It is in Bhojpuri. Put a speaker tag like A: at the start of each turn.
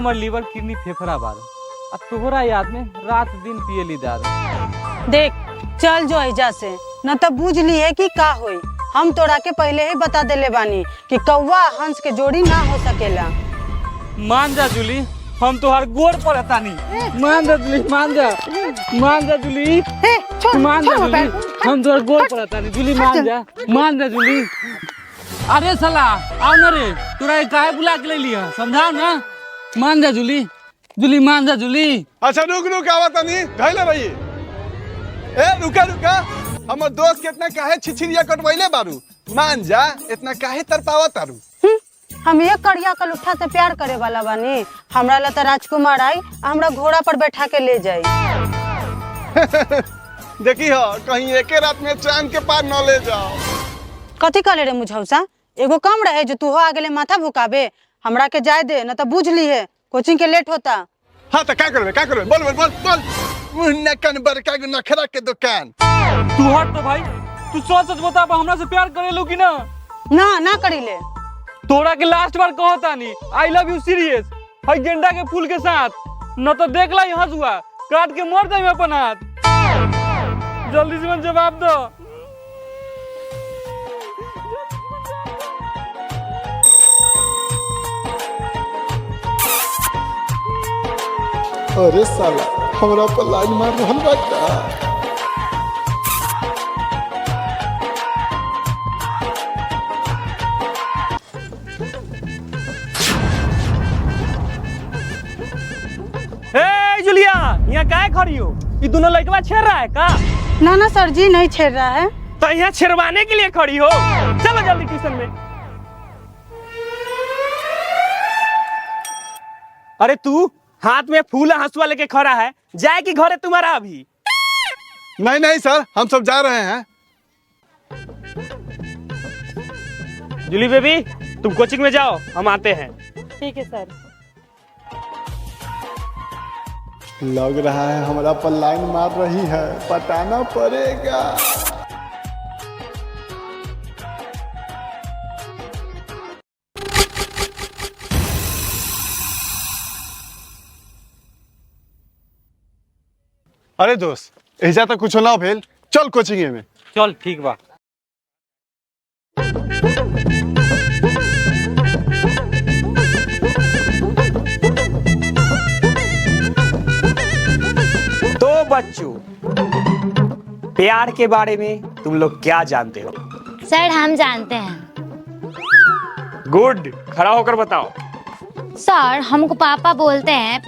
A: हमर लीवर किडनी फेफड़ा बार आ तोहरा याद में रात दिन पियली दारू।
B: देख चल जो एजा से न तो बुझ लिए कि का होई। हम तोरा के पहले ही बता देले बानी कि कौवा हंस के जोड़ी ना हो सकेला।
A: मान जा जूली, हम तोहर गोड़ पर तानी। मान जा जूली, मान जा जूली, मान जा जूली, हम तोहर गोड़ पर तानी। जूली मान जा जूली। अरे साला आओ ना रे, तोरा काहे बुला के ले लिया, समझाओ ना। मान जा जूली, जूली मान जा जूली।
C: अच्छा रुक आवत नहीं धैले रही। ए रुका हमर दोस्त कितना काहे छिछिरिया कटवैले बारू। मान जा, इतना काहे तरपावत तारू।
B: हम ये करिया का लुट्ठा से प्यार करे वाला बानी। हमरा ला तो राजकुमार आई, हमरा घोड़ा पर बैठा के ले जाई।
C: देखी हो कहीं एके रात में चांद के पार न ले जाओ।
B: कथी करे रे मुझौसा, एगो कम रहे जो तू हो आगे ले माथा भुकाबे। हमरा के जाए दे न तो बुझ ली है कोचिंग के लेट होता।
C: हाँ तो क्या करबे बोल मुन्ना कन बड़का नखरा के दुकान।
A: तू हट तो भाई, तू सच बता हमरा से प्यार करेलू कि ना?
B: ना करी ले।
A: तोरा के लास्ट बार कहतानी आई लव यू सीरियस, हई गेंडा के फूल के साथ। न तो देख ला हंसुआ काट के मर जाए अपन हाथ। जल्दी से मन जवाब दो।
C: अरे साला हमरा पर लाइन मार रहल बा का।
A: हे जुलिया, यहाँ काहे खड़ी हो? ये दोनों लड़कवा छेड़ रहा है का?
B: ना सर जी नहीं छेड़ रहा है।
A: तो यहाँ छेड़वाने के लिए खड़ी हो? चलो जल्दी ट्यूशन में। अरे तू हाथ में फूल हंसुआ लेके खड़ा है, जाए कि घरे तुम्हारा अभी?
C: नहीं सर, हम सब जा रहे हैं।
A: जूली बेबी तुम कोचिंग में जाओ, हम आते हैं।
B: ठीक है सर।
C: लग रहा है हमारा पर लाइन मार रही है, पटाना पड़ेगा। अरे दोस्त ऐसा तो कुछ ना भेल, चल कोचिंग में।
A: चल ठीक बा। तो बच्चों, प्यार के बारे में तुम लोग क्या जानते हो?
D: सर हम जानते हैं।
A: गुड, खड़ा होकर बताओ।
D: सर हमको पापा बोलते हैं